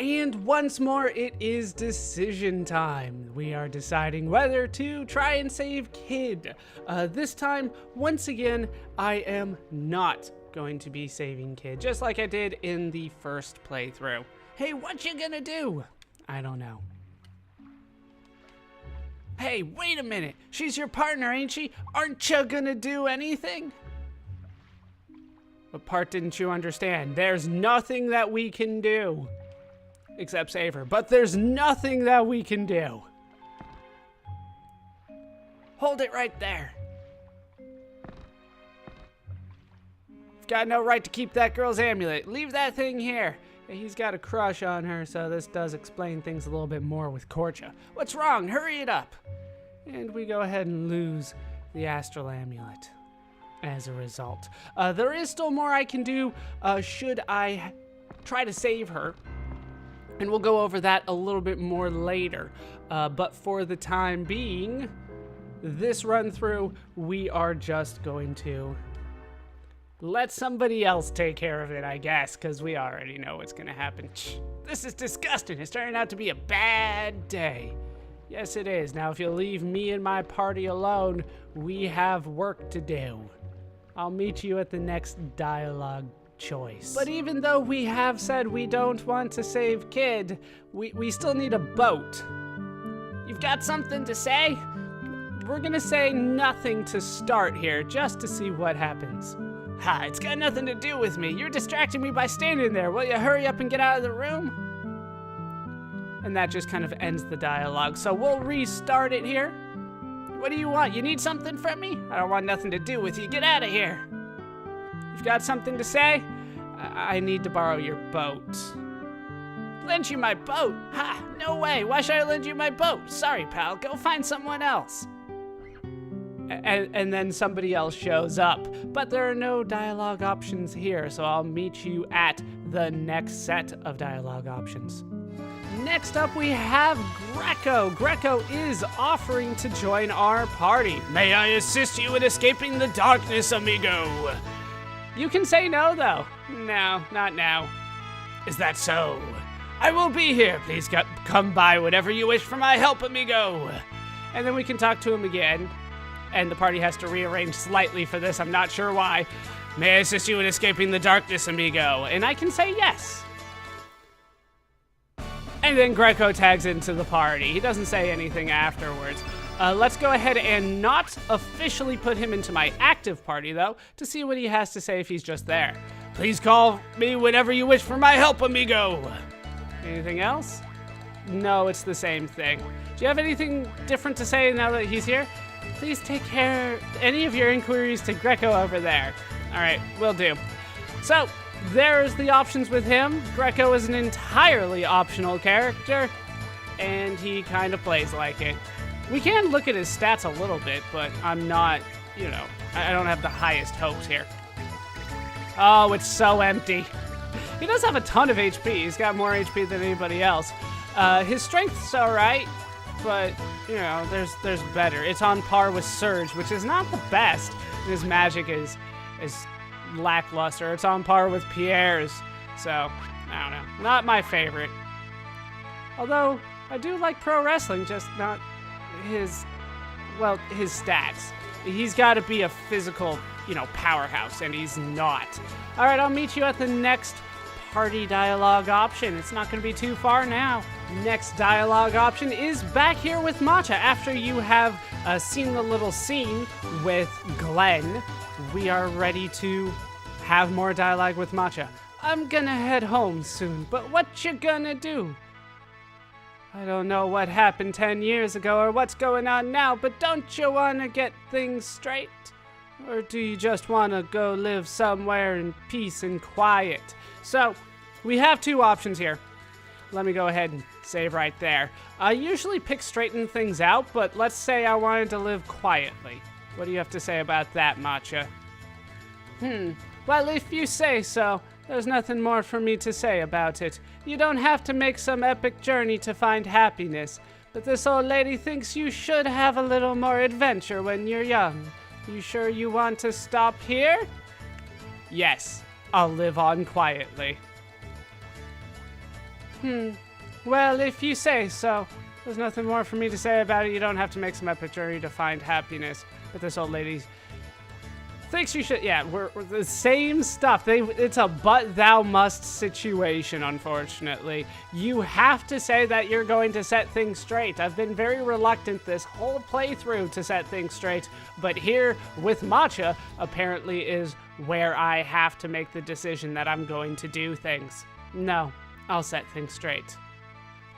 And once more, it is decision time. We are deciding whether to try and save Kid. This time, once again, I am not going to be saving Kid, just like I did in the first playthrough. Hey, what you gonna do? I don't know. Hey, wait a minute. She's your partner, ain't she? Aren't you gonna do anything? What part didn't you understand? There's nothing that we can do. Except save her. But there's nothing that we can do. Hold it right there. You've got no right to keep that girl's amulet. Leave that thing here. He's got a crush on her, so this does explain things a little bit more with Korcha. What's wrong? Hurry it up. And we go ahead and lose the astral amulet as a result. There is still more I can do should I try to save her. And we'll go over that a little bit more later. But for the time being, this run through, we are just going to let somebody else take care of it, I guess, because we already know what's going to happen. This is disgusting. It's turning out to be a bad day. Yes, it is. Now, if you leave me and my party alone, we have work to do. I'll meet you at the next dialogue choice. But even though we have said we don't want to save Kid, we still need a boat. You've got something to say? We're gonna say nothing to start here, just to see what happens. Ha, it's got nothing to do with me. You're distracting me by standing there. Will you hurry up and get out of the room? And that just kind of ends the dialogue. So we'll restart it here. What do you want? You need something from me? I don't want nothing to do with you. Get out of here. You've got something to say? I need to borrow your boat. Lend you my boat? Ha, no way. Why should I lend you my boat? Sorry, pal. Go find someone else. And then somebody else shows up. But there are no dialogue options here, so I'll meet you at the next set of dialogue options. Next up, we have Greco. Greco is offering to join our party. May I assist you in escaping the darkness, amigo? You can say no, though. No, not now. Is that so? I will be here. Please come by whenever you wish for my help, amigo. And then we can talk to him again. And the party has to rearrange slightly for this. I'm not sure why. May I assist you in escaping the darkness, amigo? And I can say yes. And then Greco tags into the party. He doesn't say anything afterwards. Let's go ahead and not officially put him into my active party, though, to see what he has to say if he's just there. Please call me whenever you wish for my help, amigo. Anything else? No, it's the same thing. Do you have anything different to say now that he's here? Please take care any of your inquiries to Greco over there. All right, will do. So, there's the options with him. Greco is an entirely optional character, and he kind of plays like it. We can look at his stats a little bit, but I'm not, I don't have the highest hopes here. Oh, it's so empty. He does have a ton of HP. He's got more HP than anybody else. His strength's all right, but, there's better. It's on par with Surge, which is not the best. His magic is lackluster. It's on par with Pierre's, so, I don't know. Not my favorite. Although, I do like pro wrestling, just not his stats. He's got to be a physical, powerhouse, and he's not. All right, I'll meet you at the next party dialogue option. It's not going to be too far now. Next dialogue option is back here with Matcha. After you have seen the little scene with Glenn, we are ready to have more dialogue with Matcha. I'm gonna head home soon, but what you gonna do? I don't know what happened 10 years ago or what's going on now, but don't you want to get things straight? Or do you just want to go live somewhere in peace and quiet? So, we have two options here. Let me go ahead and save right there. I usually pick straighten things out, but let's say I wanted to live quietly. What do you have to say about that, Matcha? Well, if you say so, there's nothing more for me to say about it. You don't have to make some epic journey to find happiness, but this old lady thinks you should have a little more adventure when you're young. You sure you want to stop here? Yes, I'll live on quietly. Well, if you say so. There's nothing more for me to say about it. You don't have to make some epic journey to find happiness. But this old lady thinks you should. Yeah, we're the same stuff. It's a but thou must situation, unfortunately. You have to say that you're going to set things straight. I've been very reluctant this whole playthrough to set things straight. But here with Matcha, apparently is where I have to make the decision that I'm going to do things. No, I'll set things straight.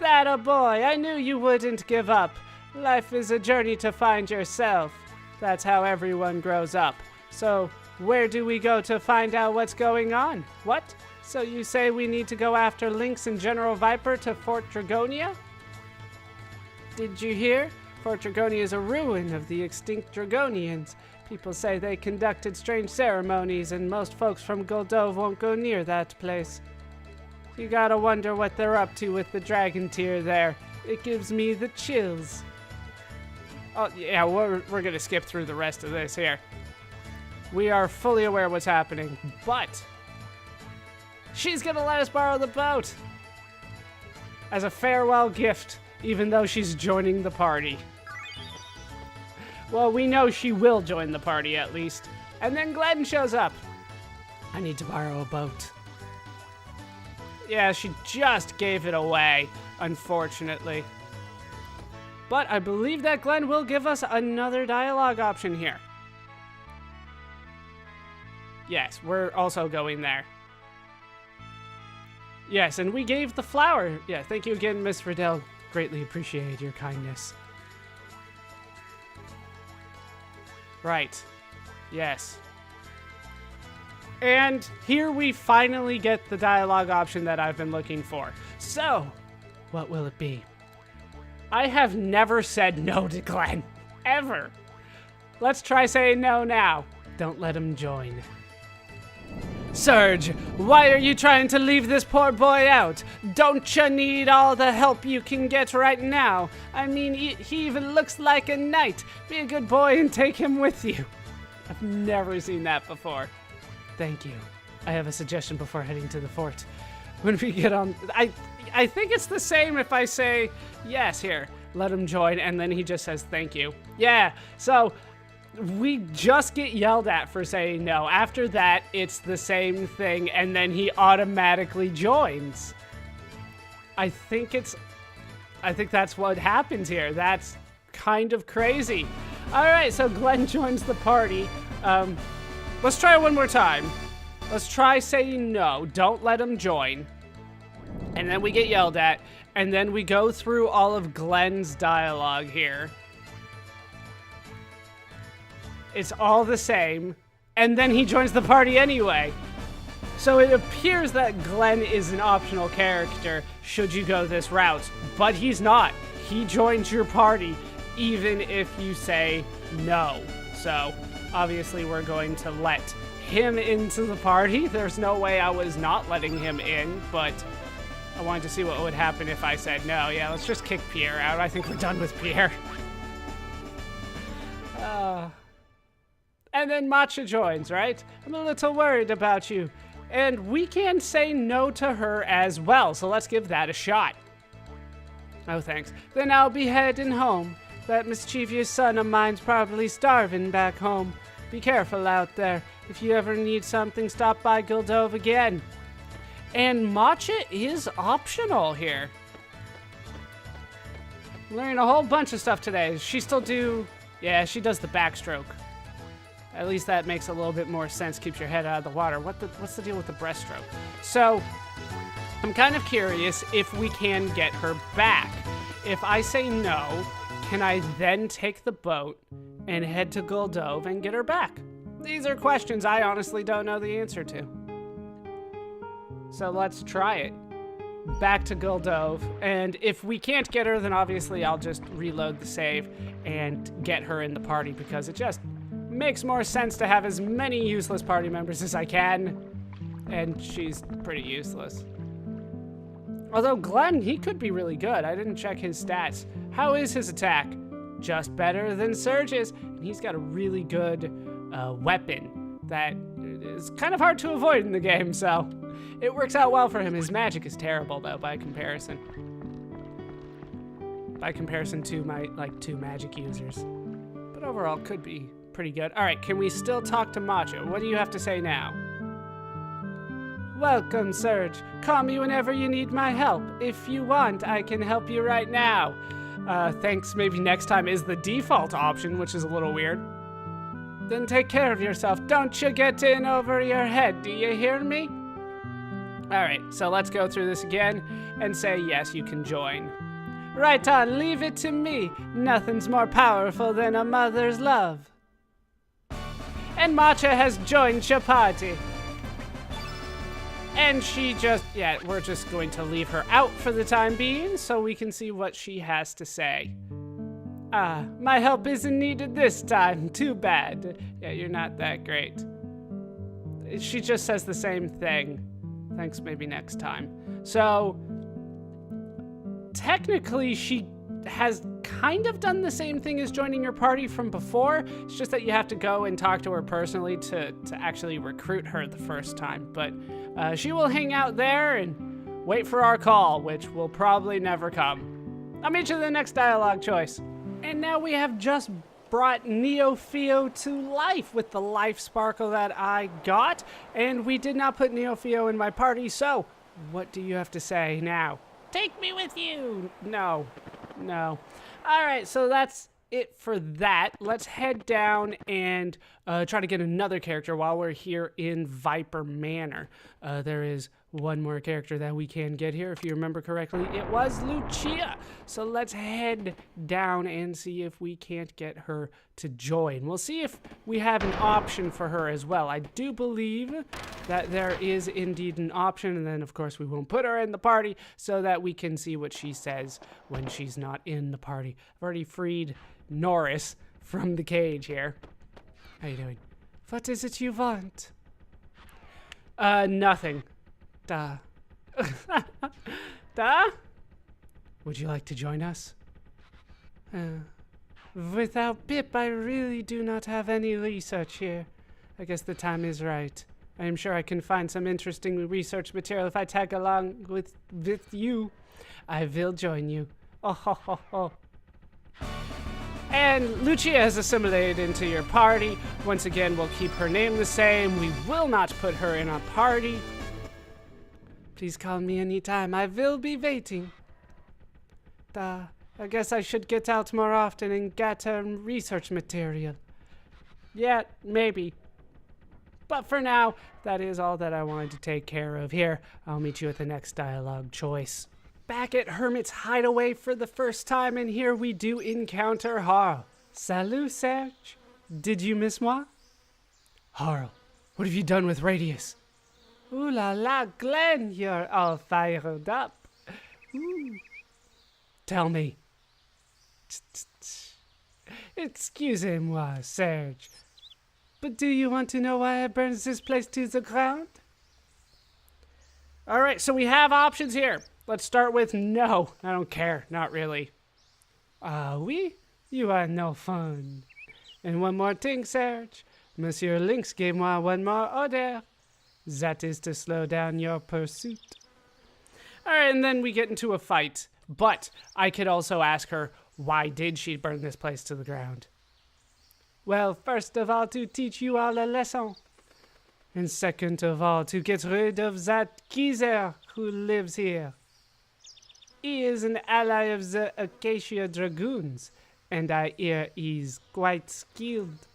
That a boy, I knew you wouldn't give up. Life is a journey to find yourself. That's how everyone grows up. So, where do we go to find out what's going on? What? So you say we need to go after Lynx and General Viper to Fort Dragonia? Did you hear? Fort Dragonia is a ruin of the extinct Dragonians. People say they conducted strange ceremonies, and most folks from Goldove won't go near that place. You gotta wonder what they're up to with the dragon tier there. It gives me the chills. Oh, yeah, we're gonna skip through the rest of this here. We are fully aware what's happening, but she's gonna let us borrow the boat as a farewell gift, even though she's joining the party. Well, we know she will join the party at least. And then Glenn shows up. I need to borrow a boat. Yeah, she just gave it away, unfortunately. But I believe that Glenn will give us another dialogue option here. Yes, we're also going there. Yes, and we gave the flower. Yeah, thank you again, Miss Riddell. Greatly appreciate your kindness. Right. Yes. And here we finally get the dialogue option that I've been looking for. So, what will it be? I have never said no to Glenn. Ever. Let's try saying no now. Don't let him join. Surge, why are you trying to leave this poor boy out? Don't you need all the help you can get right now? I mean, he even looks like a knight. Be a good boy and take him with you. I've never seen that before. Thank you. I have a suggestion before heading to the fort. When we get on... I think it's the same if I say, yes, here, let him join, and then he just says thank you. Yeah, so we just get yelled at for saying no. After that, it's the same thing, and then he automatically joins. I think that's what happens here. That's kind of crazy. All right, so Glenn joins the party. Let's try it one more time. Let's try saying no. Don't let him join. And then we get yelled at. And then we go through all of Glenn's dialogue here. It's all the same. And then he joins the party anyway. So it appears that Glenn is an optional character should you go this route. But he's not. He joins your party even if you say no. So obviously we're going to let him into the party. There's no way I was not letting him in, but I wanted to see what would happen if I said no. Yeah, let's just kick Pierre out. I think we're done with Pierre. And then Matcha joins, right? I'm a little worried about you. And we can say no to her as well, so let's give that a shot. Oh, thanks. Then I'll be heading home. That mischievous son of mine's probably starving back home. Be careful out there. If you ever need something, stop by Goldove again. And Matcha is optional here. Learning a whole bunch of stuff today. Does she still do... Yeah, she does the backstroke. At least that makes a little bit more sense. Keeps your head out of the water. What's the deal with the breaststroke? So, I'm kind of curious if we can get her back. If I say no, can I then take the boat and head to Goldove and get her back? These are questions I honestly don't know the answer to. So let's try it. Back to Goldove, and if we can't get her, then obviously I'll just reload the save and get her in the party, because it just makes more sense to have as many useless party members as I can, and she's pretty useless. Although Glenn, he could be really good. I didn't check his stats. How is his attack? Just better than Surge's, and he's got a really good weapon that is kind of hard to avoid in the game, so It works out well for him. His magic is terrible, though, by comparison. By comparison to my, 2 magic users. But overall, could be pretty good. All right, can we still talk to Macho? What do you have to say now? Welcome, Serge. Call me whenever you need my help. If you want, I can help you right now. Thanks, maybe next time is the default option, which is a little weird. Then take care of yourself. Don't you get in over your head, do you hear me? Alright, so let's go through this again and say yes, you can join. Right on, leave it to me. Nothing's more powerful than a mother's love. And Matcha has joined your party. And she we're just going to leave her out for the time being so we can see what she has to say. Ah, my help isn't needed this time. Too bad. Yeah, you're not that great. She just says the same thing. Thanks, maybe next time. So, technically, she has kind of done the same thing as joining your party from before. It's just that you have to go and talk to her personally to actually recruit her the first time. But she will hang out there and wait for our call, which will probably never come. I'll meet you in the next dialogue choice. And now we have just brought Neofio to life with the life sparkle that I got. And we did not put Neofio in my party, so what do you have to say now? Take me with you! No. All right, so that's it for that. Let's head down and try to get another character while we're here in Viper Manor. There is one more character that we can get here. If you remember correctly, it was Lucia. So let's head down and see if we can't get her to join. We'll see if we have an option for her as well. I do believe that there is indeed an option, and then of course we won't put her in the party so that we can see what she says when she's not in the party. I've already freed Norris from the cage here. How you doing? What is it you want? Nothing. Duh. Duh? Would you like to join us? Without Pip, I really do not have any research here. I guess the time is right. I am sure I can find some interesting research material if I tag along with you. I will join you. Oh, ho, ho, ho. And Lucia has assimilated into your party. Once again, we'll keep her name the same. We will not put her in a party. Please call me anytime. I will be waiting. I guess I should get out more often and get research material. Yeah, maybe. But for now, that is all that I wanted to take care of here. I'll meet you at the next dialogue choice. Back at Hermit's hideaway for the first time, and here we do encounter Harl. Salut, Serge. Did you miss moi? Harl, what have you done with Radius? Ooh la la, Glenn, you're all fired up. Ooh. Tell me. Excusez-moi, Serge. But do you want to know why I burned this place to the ground? All right, so we have options here. Let's start with no. I don't care. Not really. Ah, oui? You are no fun. And one more thing, Serge. Monsieur Lynx gave moi one more order. That is to slow down your pursuit. All right, and then we get into a fight. But I could also ask her, why did she burn this place to the ground? Well, first of all, to teach you all a lesson. And second of all, to get rid of that geezer who lives here. He is an ally of the Acacia Dragoons, and I hear he's quite skilled.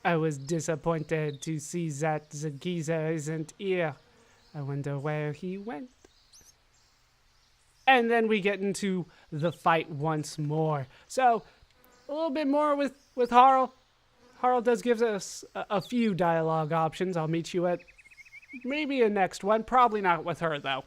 I was disappointed to see that the geezer isn't here. I wonder where he went. And then we get into the fight once more. So, a little bit more with Harl. Harl does give us a few dialogue options. I'll meet you at maybe a next one. Probably not with her, though.